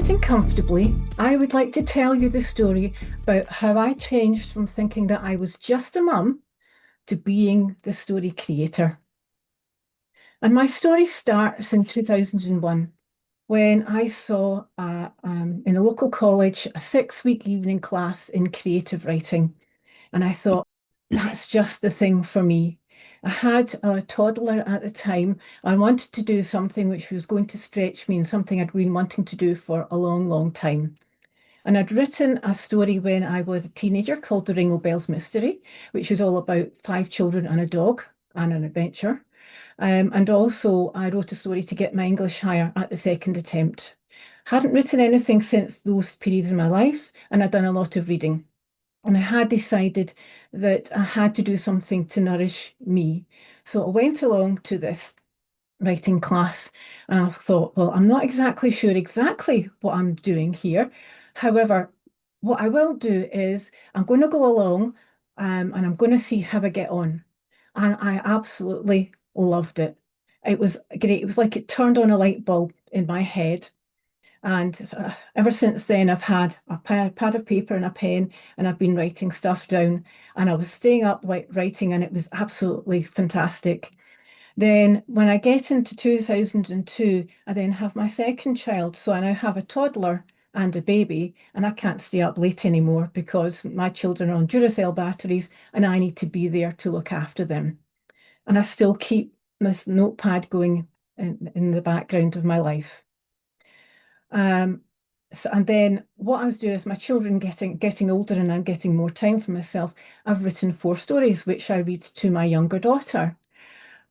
sitting comfortably, I would like to tell you the story about how I changed from thinking that I was just a mum to being the story creator. And my story starts in 2001 when I saw in a local college a 6-week evening class in creative writing. And I thought, that's just the thing for me. I had a toddler at the time. I wanted to do something which was going to stretch me and something I'd been wanting to do for a long, long time. And I'd written a story when I was a teenager called The Ringo Bells Mystery, which was all about 5 children and a dog and an adventure. And also, I wrote a story to get my English higher at the second attempt. Hadn't written anything since those periods in my life, and I'd done a lot of reading. And I had decided that I had to do something to nourish me. So I went along to this writing class and I thought, well, I'm not exactly what I'm doing here. However, what I will do is I'm going to go along and I'm going to see how I get on. And I absolutely loved it. It was great. It was like it turned on a light bulb in my head. And ever since then, I've had a pad of paper and a pen, and I've been writing stuff down. And I was staying up like writing, and it was absolutely fantastic. Then, when I get into 2002, I then have my second child. So I now have a toddler and a baby, and I can't stay up late anymore because my children are on Duracell batteries, and I need to be there to look after them. And I still keep this notepad going in the background of my life. Um, and then what I was doing is my children getting older and I'm getting more time for myself. I've written 4 stories which I read to my younger daughter.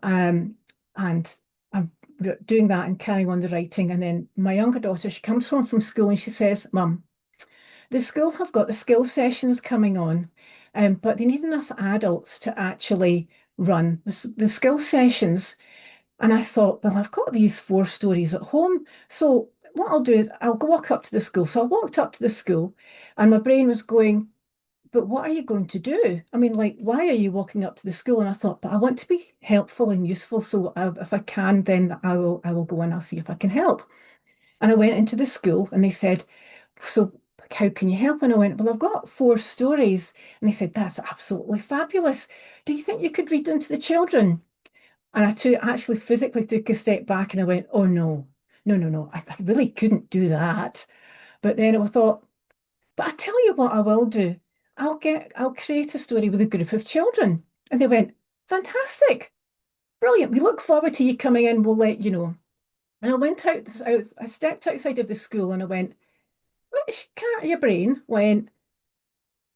Um, and I'm doing that and carrying on the writing. And then my younger daughter, she comes home from school and she says, Mum, the school have got the skill sessions coming on, but they need enough adults to actually run the skill sessions. And I thought, well, I've got these 4 stories at home. So what I'll do is I'll go walk up to the school. So I walked up to the school and my brain was going, but what are you going to do? I mean, like, why are you walking up to the school? And I thought, but I want to be helpful and useful. So if I can, then I will go and I'll see if I can help. And I went into the school and they said, so how can you help? And I went, well, I've got 4 stories. And they said, that's absolutely fabulous. Do you think you could read them to the children? And actually physically took a step back and I went, oh no, no, no, no, I really couldn't do that. But then I thought, but I tell you what I will do. I'll create a story with a group of children. And they went, fantastic, brilliant. We look forward to you coming in. We'll let you know. And I went I stepped outside of the school and I went, which part of your brain went,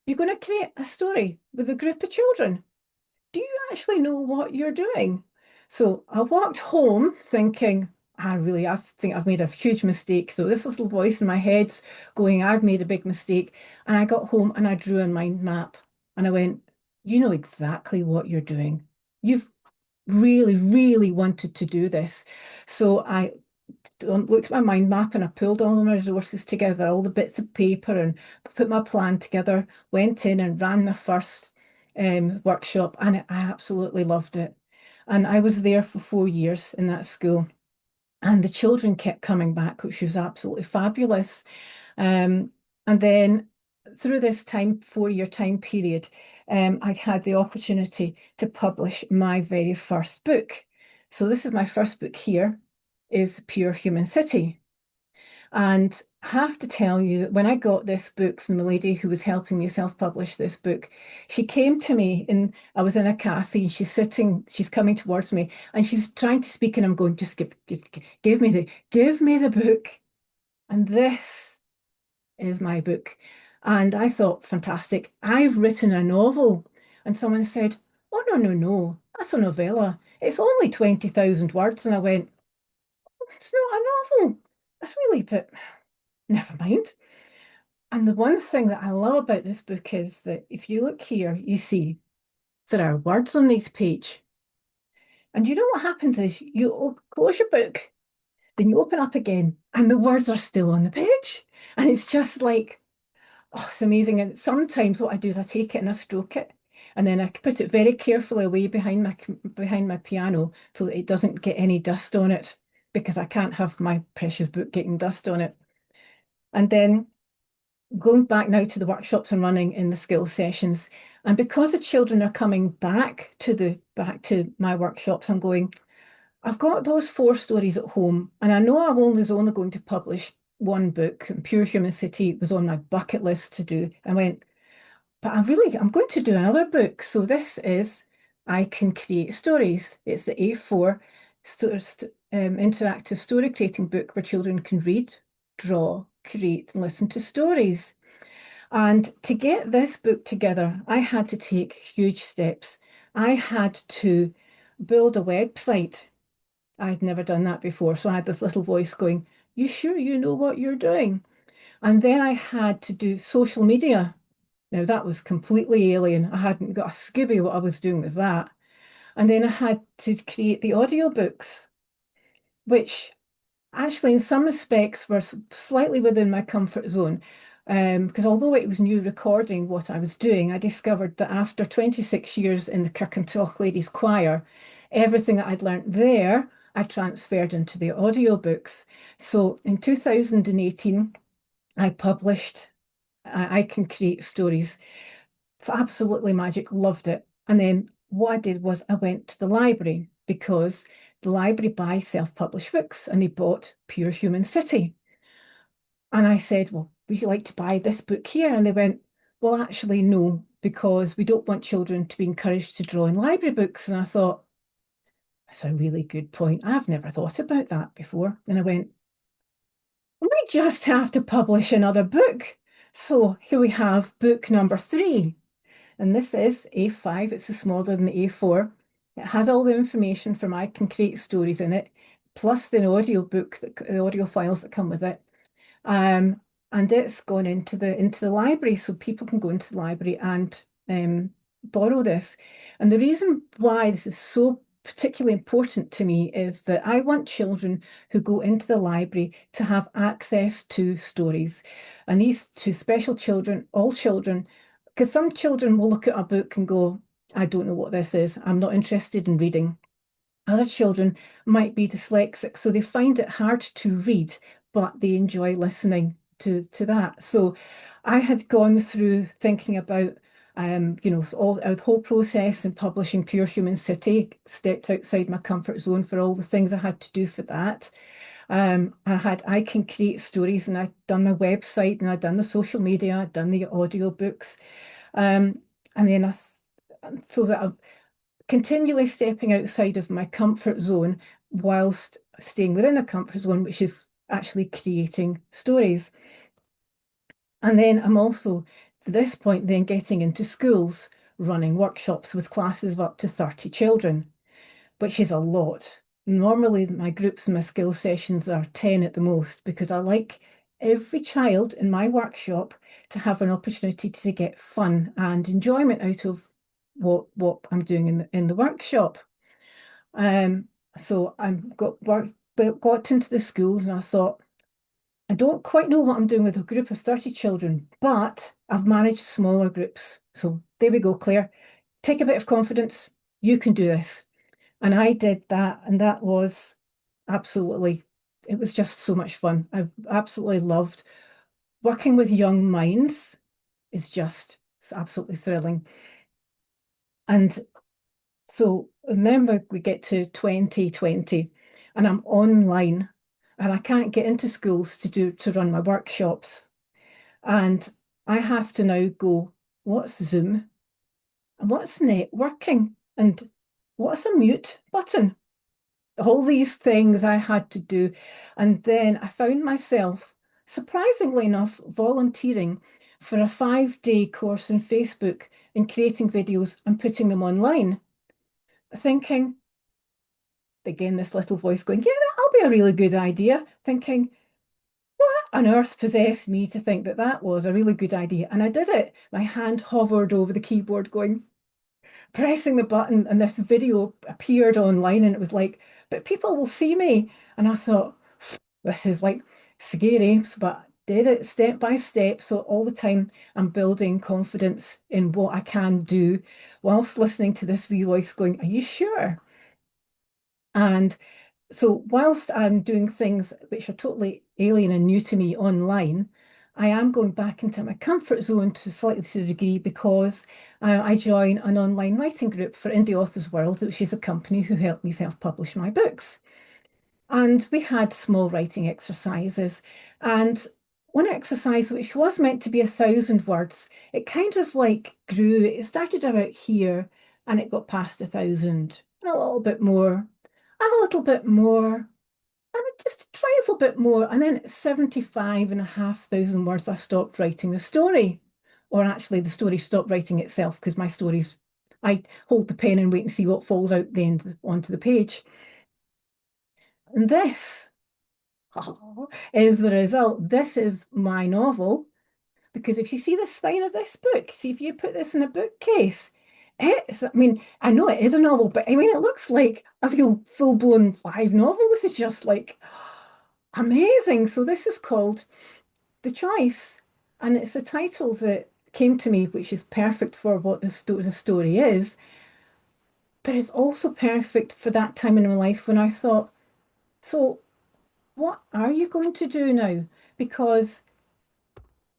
you're going to create a story with a group of children? Do you actually know what you're doing? So I walked home thinking, I think I've made a huge mistake. So this little voice in my head's going, I've made a big mistake. And I got home and I drew a mind map and I went, you know exactly what you're doing. You've really, really wanted to do this. So I looked at my mind map and I pulled all my resources together, all the bits of paper, and put my plan together, went in and ran the first workshop, and I absolutely loved it. And I was there for 4 years in that school, and the children kept coming back, which was absolutely fabulous. Um, and then through this 4-year time period, I had the opportunity to publish my very first book. So this is my first book here, is Pure Human City. And I have to tell you that when I got this book from the lady who was helping me self-publish this book, she came to me and I was in a cafe and she's coming towards me and she's trying to speak and I'm going, just give me the book. And this is my book. And I thought, fantastic. I've written a novel. And someone said, oh, no, no, no, that's a novella. It's only 20,000 words. And I went, it's not a novel. That's really, but never mind. And the one thing that I love about this book is that if you look here, you see there are words on this page. And you know what happens is you close your book, then you open up again, and the words are still on the page. And it's just like, oh, it's amazing. And sometimes what I do is I take it and I stroke it, and then I put it very carefully away behind my piano so that it doesn't get any dust on it, because I can't have my precious book getting dust on it. And then going back now to the workshops I'm running in the skills sessions. And because the children are coming back to my workshops, I'm going, I've got those four stories at home, and I know I'm only going to publish one book, and Pure Human City was on my bucket list to do. I went, but I'm going to do another book. So this is I Can Create Stories. It's the A4 interactive story creating book where children can read, draw, create, and listen to stories. And to get this book together, I had to take huge steps. I had to build a website. I'd never done that before. So I had this little voice going, you sure you know what you're doing? And then I had to do social media. Now that was completely alien. I hadn't got a Scooby what I was doing with that. And then I had to create the audiobooks, which actually in some respects were slightly within my comfort zone. Because although it was new recording what I was doing, I discovered that after 26 years in the Kirkintilloch Ladies Choir, everything that I'd learnt there, I transferred into the audiobooks. So in 2018, I published I Can Create Stories. Absolutely magic, loved it. And then what I did was I went to the library because the library buys self-published books and they bought Pure Human City. And I said, well, would you like to buy this book here? And they went, well, actually, no, because we don't want children to be encouraged to draw in library books. And I thought, that's a really good point. I've never thought about that before. And I went, we might just have to publish another book. So here we have book number 3. And this is A5, it's smaller than the A4. It has all the information from I Can Create Stories in it, plus the audio book, the audio files that come with it. Um, and it's gone into the library, so people can go into the library and borrow this. And the reason why this is so particularly important to me is that I want children who go into the library to have access to stories. And these two special children, all children, because some children will look at a book and go, I don't know what this is. I'm not interested in reading. Other children might be dyslexic, so they find it hard to read, but they enjoy listening to that. So I had gone through thinking about all the whole process in publishing Pure Human City, stepped outside my comfort zone for all the things I had to do for that. I Can Create Stories, and I'd done my website, and I'd done the social media, I'd done the audiobooks. And then so that I've continually stepping outside of my comfort zone whilst staying within a comfort zone, which is actually creating stories. And then I'm also, to this point, then getting into schools, running workshops with classes of up to 30 children, which is a lot. Normally, my groups and my skill sessions are 10 at the most because I like every child in my workshop to have an opportunity to get fun and enjoyment out of what I'm doing in the workshop. So got into the schools and I thought, I don't quite know what I'm doing with a group of 30 children, but I've managed smaller groups. So there we go, Claire. Take a bit of confidence. You can do this. And I did that, and that was it was just so much fun. I've absolutely loved working with young minds. It's absolutely thrilling. And so then we get to 2020 and I'm online and I can't get into schools to run my workshops. And I have to now go, what's Zoom? And what's networking? And what's a mute button? All these things I had to do. And then I found myself, surprisingly enough, volunteering for a 5-day course in Facebook in creating videos and putting them online, thinking, again, this little voice going, yeah, that'll be a really good idea. Thinking, what on earth possessed me to think that that was a really good idea? And I did it. My hand hovered over the keyboard going, pressing the button, and this video appeared online, and it was like, but people will see me. And I thought, this is like scary, but did it step by step. So all the time I'm building confidence in what I can do whilst listening to this wee voice going, are you sure? And so whilst I'm doing things which are totally alien and new to me online, I am going back into my comfort zone to slightly to a degree because I join an online writing group for Indie Authors World, which is a company who helped me self-publish my books. And we had small writing exercises. And one exercise, which was meant to be 1,000 words, it kind of like grew. It started about here and it got past 1,000, and a little bit more, and a little bit more, and just a trifle bit more. And then at 75,500 words, I stopped writing the story. Or actually, the story stopped writing itself because my stories, I hold the pen and wait and see what falls out the end onto the page. And this is the result. This is my novel. Because if you see the spine of this book, see if you put this in a bookcase, I mean, I know it is a novel, but I mean, it looks like a real full-blown live novel. This is just like amazing. So this is called The Choice, and it's the title that came to me, which is perfect for what the story is, but it's also perfect for that time in my life when I thought, so what are you going to do now? Because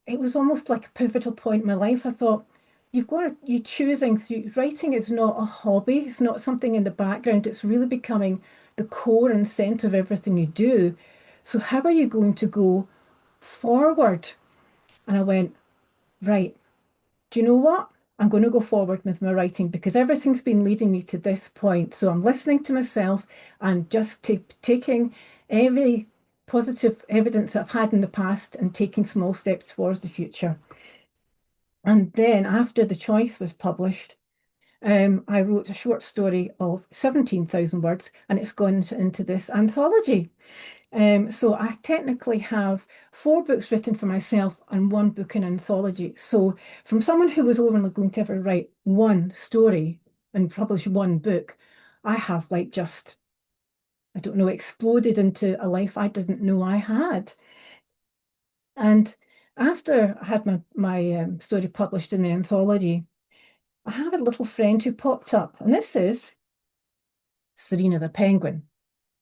it was almost like a pivotal point in my life. I thought, you're choosing, so writing is not a hobby, it's not something in the background, it's really becoming the core and center of everything you do. So how are you going to go forward? And I went, right, do you know what? I'm going to go forward with my writing because everything's been leading me to this point. So I'm listening to myself and just taking every positive evidence that I've had in the past and taking small steps towards the future. And then after The Choice was published, I wrote a short story of 17,000 words and it's gone into this anthology. So I technically have 4 books written for myself and 1 book in anthology. So from someone who was only going to ever write one story and publish 1 book, I have like just, I don't know, exploded into a life I didn't know I had. And after I had my story published in the anthology, I have a little friend who popped up, and this is Serena the Penguin.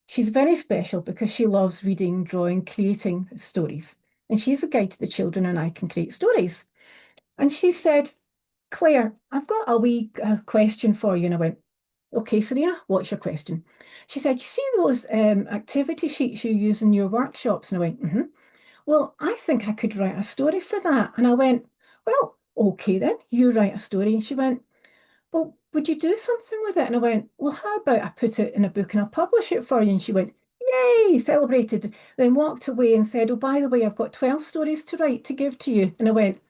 She's very special because she loves reading, drawing, creating stories. And she's a guide to the children, and I can create stories. And she said, Claire, I've got a wee question for you. And I went, okay, Serena, what's your question? She said, you see those activity sheets you use in your workshops? And I went, mm-hmm. Well, I think I could write a story for that. And I went, well, okay then, you write a story. And she went, well, would you do something with it? And I went, well, how about I put it in a book and I'll publish it for you? And she went, yay, celebrated, then walked away and said, oh, by the way, I've got 12 stories to write to give to you. And I went,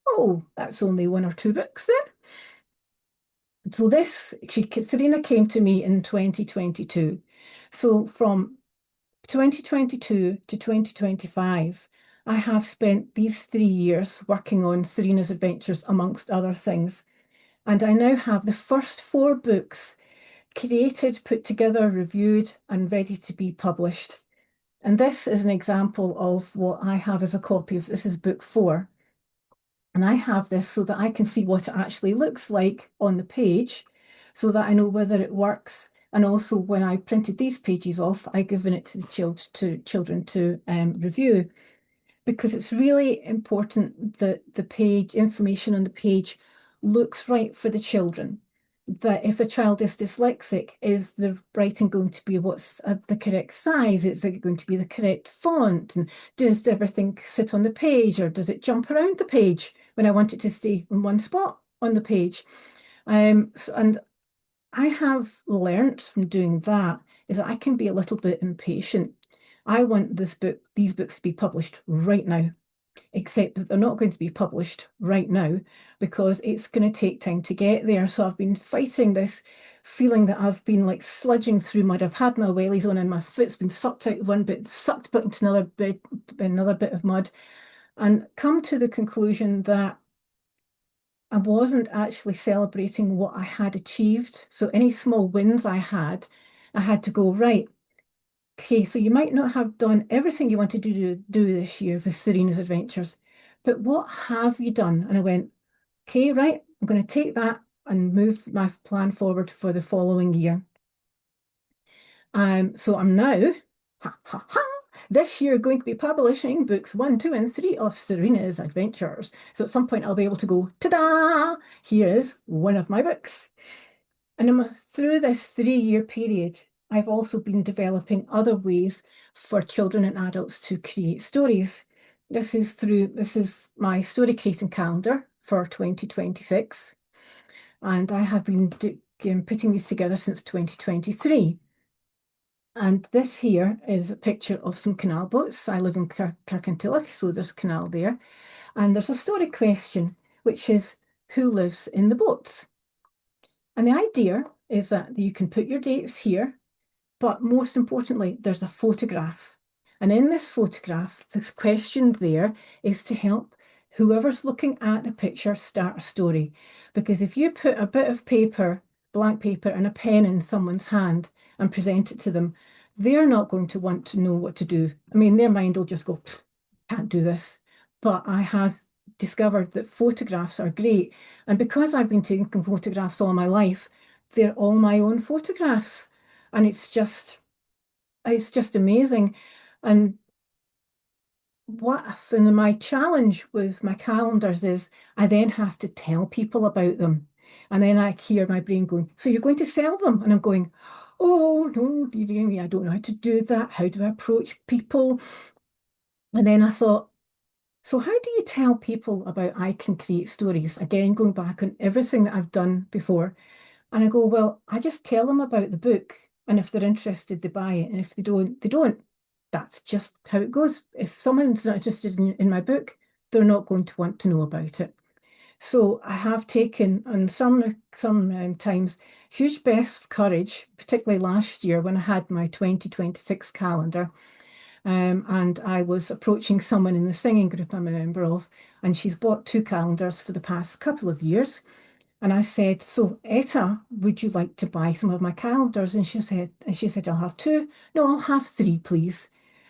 oh, that's only 1 or 2 books then. So Serena came to me in 2022. So from 2022 to 2025, I have spent these 3 years working on Serena's Adventures, amongst other things. And I now have the first 4 books created, put together, reviewed, and ready to be published. And this is an example of what I have as a copy of this is book 4. And I have this so that I can see what it actually looks like on the page so that I know whether it works. And also when I printed these pages off, I've given it to the children to review because it's really important that the page, information on the page looks right for the children. That if a child is dyslexic, is the writing going to be what's the correct size? Is it going to be the correct font? And does everything sit on the page or does it jump around the page when I want it to stay in one spot on the page? And I have learnt from doing that is that I can be a little bit impatient. I want these books to be published right now, except that they're not going to be published right now because it's going to take time to get there. So I've been fighting this feeling that I've been like sludging through mud. I've had my wellies on and my foot's been sucked out of one bit, sucked back into another bit of mud, and come to the conclusion that I wasn't actually celebrating what I had achieved. So any small wins I had to go, right, okay, so you might not have done everything you wanted to do this year with Serena's Adventures, but what have you done? And I went, okay, right, I'm going to take that and move my plan forward for the following year. So I'm now, ha ha ha, this year going to be publishing books 1, 2, and 3 of Serena's adventures. So at some point I'll be able to go, ta-da! Here is one of my books. And through this 3-year period, I've also been developing other ways for children and adults to create stories. This is my story creating calendar for 2026. And I have been putting these together since 2023. And this here is a picture of some canal boats. I live in Kirkintilloch, so there's a canal there. And there's a story question, which is who lives in the boats? And the idea is that you can put your dates here, but most importantly, there's a photograph. And in this photograph, this question there is to help whoever's looking at the picture start a story. Because if you put a bit of paper, blank paper, and a pen in someone's hand and present it to them, they're not going to want to know what to do. I mean, their mind will just go, can't do this. But I have discovered that photographs are great. And because I've been taking photographs all my life, they're all my own photographs. And it's just amazing. And my challenge with my calendars is I then have to tell people about them. And then I hear my brain going, so you're going to sell them? And I'm going, oh, no, I don't know how to do that. How do I approach people? And then I thought, so how do you tell people about I can create stories? Again, going back on everything that I've done before. And I go, well, I just tell them about the book. And if they're interested, they buy it. And if they don't, they don't. That's just how it goes. If someone's not interested in my book, they're not going to want to know about it. So I have taken, on some times, huge bursts of courage, particularly last year when I had my 2026 calendar. And I was approaching someone in the singing group I'm a member of, and she's bought 2 calendars for the past couple of years. And I said, so Etta, would you like to buy some of my calendars? And she said, I'll have 2. No, I'll have 3, please.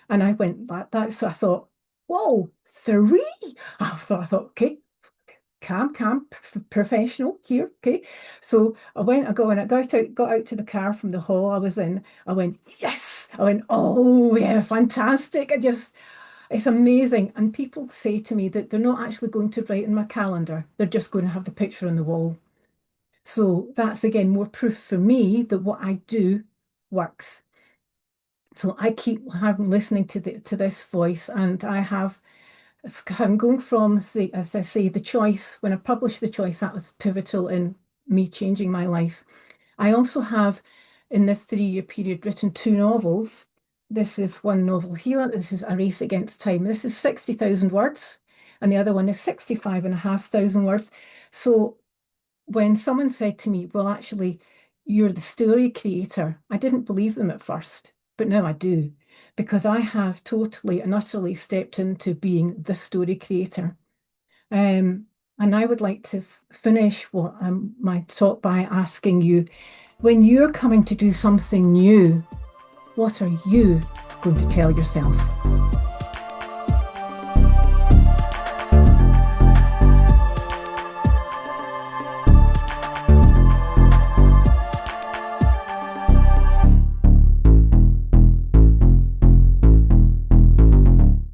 And I went, so I thought, whoa, 3? I thought, okay, calm, professional here, okay. So I got out to the car from the hall I was in. I went, yes. I went, oh yeah, fantastic. It's amazing. And people say to me that they're not actually going to write in my calendar. They're just going to have the picture on the wall. So that's again more proof for me that what I do works. So I keep listening to this voice, and I'm going from as I say, the choice. When I published the choice, that was pivotal in me changing my life. I also have, in this 3-year period, written 2 novels. This is one novel here. This is A Race Against Time. This is 60,000 words, and the other one is 65,500 words. So when someone said to me, well, actually, you're the story creator, I didn't believe them at first, but now I do, because I have totally and utterly stepped into being the story creator. And I would like to finish my talk by asking you, when you're coming to do something new, what are you going to tell yourself?